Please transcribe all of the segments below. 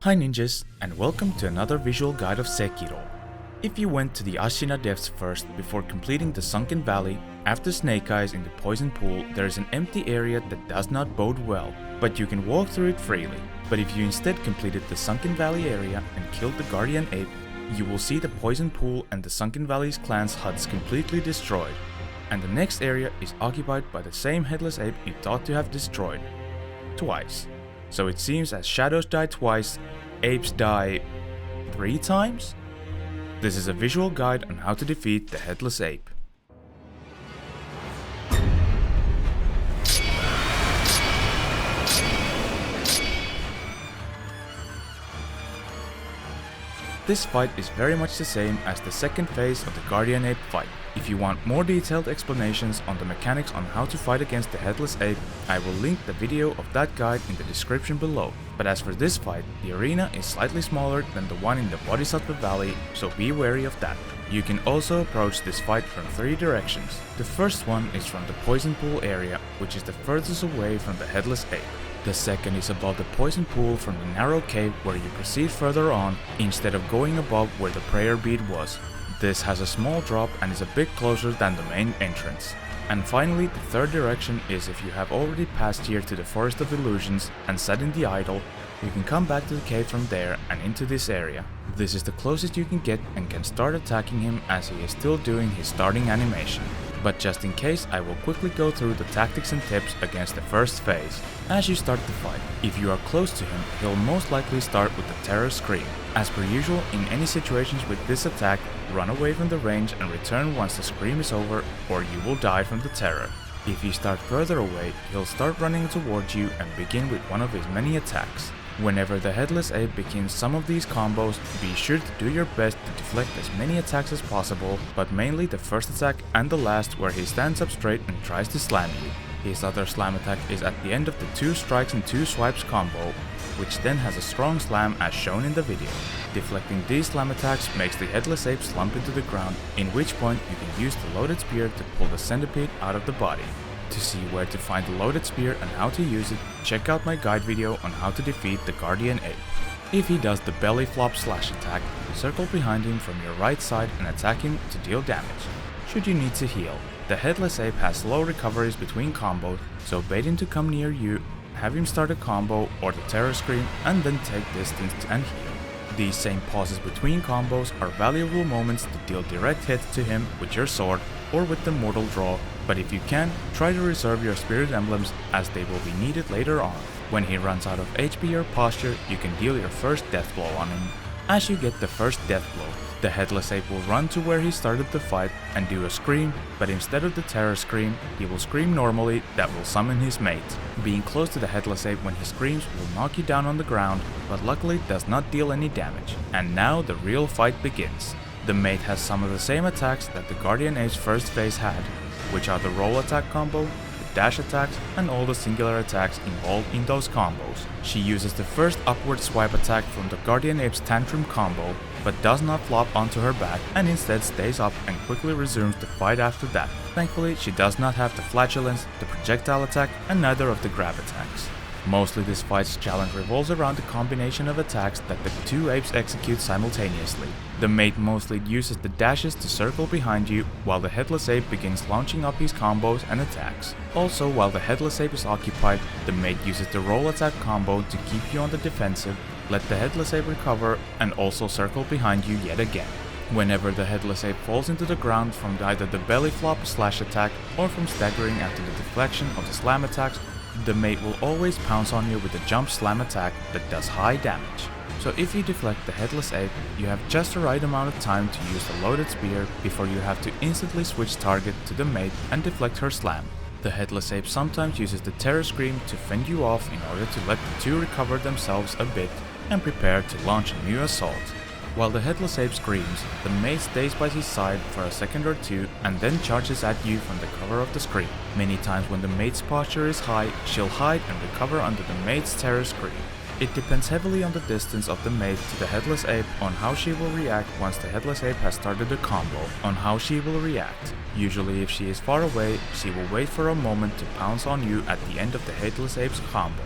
Hi ninjas, and welcome to another visual guide of Sekiro. If you went to the Ashina Depths first before completing the Sunken Valley, after Snake Eyes in the Poison Pool there is an empty area that does not bode well, but you can walk through it freely. But if you instead completed the Sunken Valley area and killed the Guardian Ape, you will see the Poison Pool and the Sunken Valley's clan's huts completely destroyed. And the next area is occupied by the same Headless Ape you thought to have destroyed. Twice. So it seems as shadows die twice, apes die 3 times? This is a visual guide on how to defeat the Headless Ape. This fight is very much the same as the second phase of the Guardian Ape fight. If you want more detailed explanations on the mechanics on how to fight against the Headless Ape, I will link the video of that guide in the description below. But as for this fight, the arena is slightly smaller than the one in the Bodhisattva Valley, so be wary of that. You can also approach this fight from 3 directions. The first one is from the Poison Pool area, which is the furthest away from the Headless Ape. The second is above the Poison Pool from the narrow cave where you proceed further on, instead of going above where the prayer bead was. This has a small drop and is a bit closer than the main entrance. And finally, the third direction is if you have already passed here to the Forest of Illusions and sat in the idol, you can come back to the cave from there and into this area. This is the closest you can get and can start attacking him as he is still doing his starting animation. But just in case, I will quickly go through the tactics and tips against the first phase. As you start the fight, if you are close to him, he'll most likely start with the Terror Scream. As per usual, in any situations with this attack, run away from the range and return once the scream is over, or you will die from the terror. If you start further away, he'll start running towards you and begin with one of his many attacks. Whenever the Headless Ape begins some of these combos, be sure to do your best to deflect as many attacks as possible, but mainly the first attack and the last where he stands up straight and tries to slam you. His other slam attack is at the end of the 2 strikes and 2 swipes combo, which then has a strong slam as shown in the video. Deflecting these slam attacks makes the Headless Ape slump into the ground, in which point you can use the loaded spear to pull the centipede out of the body. To see where to find the loaded spear and how to use it, check out my guide video on how to defeat the Guardian Ape. If he does the belly flop slash attack, circle behind him from your right side and attack him to deal damage. Should you need to heal, the Headless Ape has slow recoveries between combos, so bait him to come near you, have him start a combo or the Terror Scream and then take distance and heal. These same pauses between combos are valuable moments to deal direct hits to him with your sword or with the Mortal Draw, but if you can, try to reserve your Spirit Emblems as they will be needed later on. When he runs out of HP or posture, you can deal your first death blow on him. As you get the first death blow, the Headless Ape will run to where he started the fight and do a scream, but instead of the Terror Scream, he will scream normally that will summon his mate. Being close to the Headless Ape when he screams will knock you down on the ground, but luckily does not deal any damage. And now the real fight begins. The mate has some of the same attacks that the Guardian Ape's first phase had, which are the roll attack combo, the dash attacks, and all the singular attacks involved in those combos. She uses the first upward swipe attack from the Guardian Ape's tantrum combo, but does not flop onto her back and instead stays up and quickly resumes the fight after that. Thankfully, she does not have the flatulence, the projectile attack, and neither of the grab attacks. Mostly this fight's challenge revolves around the combination of attacks that the 2 apes execute simultaneously. The mate mostly uses the dashes to circle behind you, while the Headless Ape begins launching up his combos and attacks. Also, while the Headless Ape is occupied, the mate uses the roll attack combo to keep you on the defensive, let the Headless Ape recover, and also circle behind you yet again. Whenever the Headless Ape falls into the ground from either the belly flop slash attack or from staggering after the deflection of the slam attacks, the mate will always pounce on you with a jump slam attack that does high damage. So if you deflect the Headless Ape, you have just the right amount of time to use the loaded spear before you have to instantly switch target to the mate and deflect her slam. The Headless Ape sometimes uses the Terror Scream to fend you off in order to let the 2 recover themselves a bit and prepare to launch a new assault. While the Headless Ape screams, the mate stays by his side for a second or 2 and then charges at you from the cover of the scream. Many times when the mate's posture is high, she'll hide and recover under the mate's Terror Scream. It depends heavily on the distance of the mate to the Headless Ape on how she will react once the Headless Ape has started a combo. Usually if she is far away, she will wait for a moment to pounce on you at the end of the Headless Ape's combo.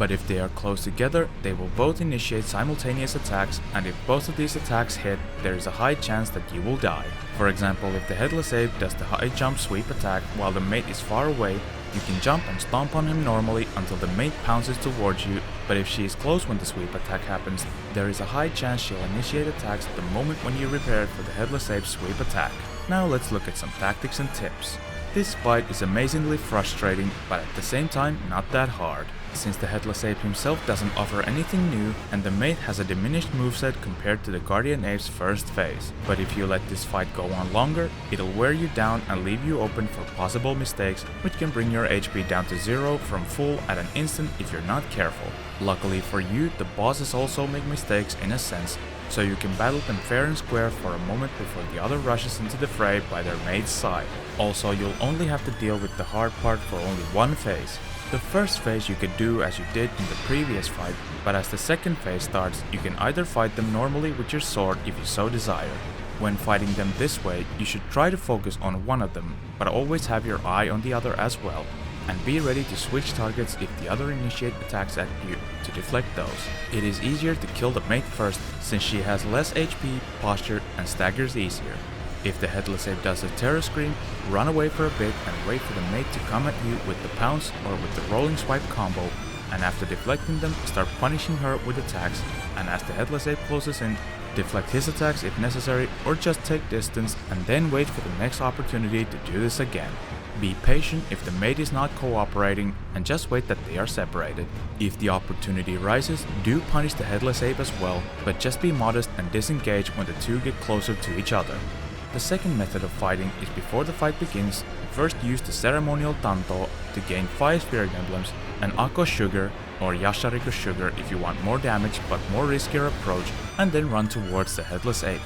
But if they are close together, they will both initiate simultaneous attacks, and if both of these attacks hit, there is a high chance that you will die. For example, if the Headless Ape does the high jump sweep attack while the mate is far away, you can jump and stomp on him normally until the mate pounces towards you, but if she is close when the sweep attack happens, there is a high chance she'll initiate attacks the moment when you prepare for the Headless Ape's sweep attack. Now let's look at some tactics and tips. This fight is amazingly frustrating, but at the same time not that hard, since the Headless Ape himself doesn't offer anything new and the mate has a diminished moveset compared to the Guardian Ape's first phase. But if you let this fight go on longer, it'll wear you down and leave you open for possible mistakes, which can bring your HP down to 0 from full at an instant if you're not careful. Luckily for you, the bosses also make mistakes in a sense, so you can battle them fair and square for a moment before the other rushes into the fray by their mate's side. Also, you'll only have to deal with the hard part for only one phase. The first phase you could do as you did in the previous fight, but as the second phase starts, you can either fight them normally with your sword if you so desire. When fighting them this way, you should try to focus on one of them, but always have your eye on the other as well, and be ready to switch targets if the other initiate attacks at you to deflect those. It is easier to kill the mate first since she has less HP, posture, and staggers easier. If the Headless Ape does a terror scream, run away for a bit and wait for the mate to come at you with the pounce or with the rolling swipe combo, and after deflecting them, start punishing her with attacks, and as the Headless Ape closes in, deflect his attacks if necessary, or just take distance and then wait for the next opportunity to do this again. Be patient if the mate is not cooperating and just wait that they are separated. If the opportunity rises, do punish the Headless Ape as well, but just be modest and disengage when the two get closer to each other. The second method of fighting is before the fight begins, first use the ceremonial Tanto to gain 5 spirit emblems, and Ako Sugar or Yashariku Sugar if you want more damage but more riskier approach, and then run towards the Headless Ape.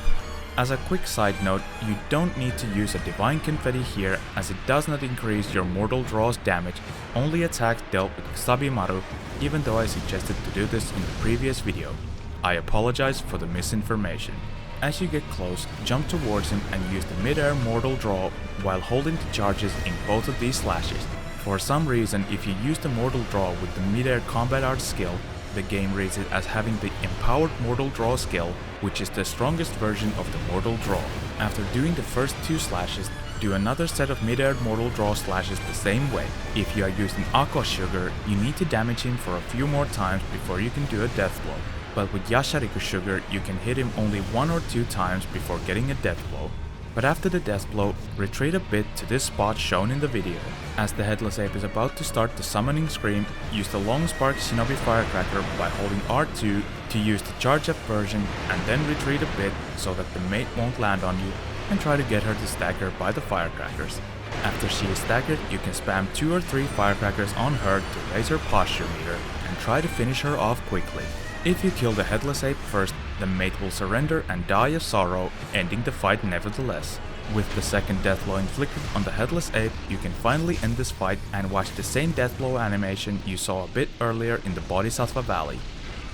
As a quick side note, you don't need to use a Divine Confetti here as it does not increase your Mortal Draw's damage, only attacks dealt with Sabimaru, even though I suggested to do this in the previous video. I apologize for the misinformation. As you get close, jump towards him and use the mid-air Mortal Draw while holding the charges in both of these slashes. For some reason, if you use the Mortal Draw with the mid-air Combat Art skill, the game rates it as having the Empowered Mortal Draw skill, which is the strongest version of the Mortal Draw. After doing the first 2 slashes, do another set of mid-air Mortal Draw slashes the same way. If you are using Aqua Sugar, you need to damage him for a few more times before you can do a death blow. But with Yashariku Sugar, you can hit him only 1 or 2 times before getting a death blow. But after the death blow, retreat a bit to this spot shown in the video. As the Headless Ape is about to start the summoning scream, use the Long Spark Shinobi Firecracker by holding R2 to use the charge up version, and then retreat a bit so that the mate won't land on you, and try to get her to stagger by the firecrackers. After she is staggered, you can spam 2 or 3 firecrackers on her to raise her posture meter, and try to finish her off quickly. If you kill the Headless Ape first, the mate will surrender and die of sorrow, ending the fight nevertheless. With the second death blow inflicted on the Headless Ape, you can finally end this fight and watch the same death blow animation you saw a bit earlier in the Bodhisattva Valley.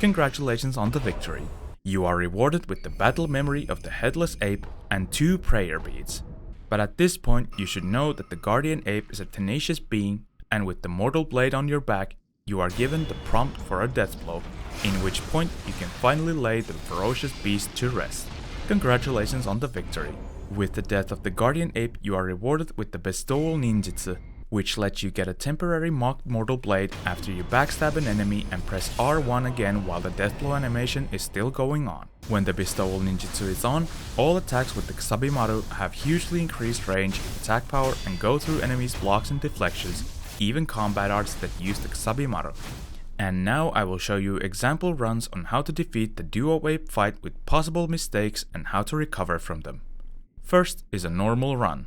Congratulations on the victory. You are rewarded with the battle memory of the Headless Ape and 2 prayer beads. But at this point, you should know that the Guardian Ape is a tenacious being, and with the mortal blade on your back, you are given the prompt for a death blow, in which point you can finally lay the ferocious beast to rest. Congratulations on the victory. With the death of the Guardian Ape, you are rewarded with the Bestowal Ninjutsu, which lets you get a temporary mocked mortal blade after you backstab an enemy and press R1 again while the death blow animation is still going on. When the Bestowal Ninjutsu is on, all attacks with the Sabimaru have hugely increased range, attack power, and go through enemies' blocks and deflections, even combat arts that use the Sabimaru. And now I will show you example runs on how to defeat the Duo Ape fight with possible mistakes and how to recover from them. First is a normal run.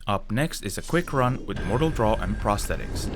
Up next is a quick run with Mortal Draw and prosthetics.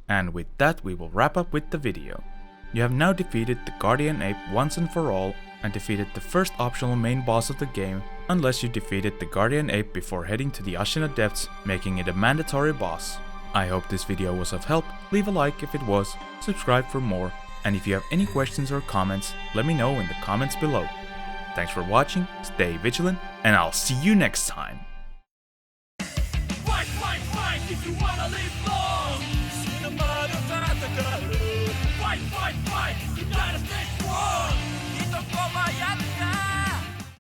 And with that we will wrap up with the video. You have now defeated the Guardian Ape once and for all, and defeated the first optional main boss of the game, unless you defeated the Guardian Ape before heading to the Ashina Depths, making it a mandatory boss. I hope this video was of help, leave a like if it was, subscribe for more, and if you have any questions or comments, let me know in the comments below. Thanks for watching, stay vigilant, and I'll see you next time!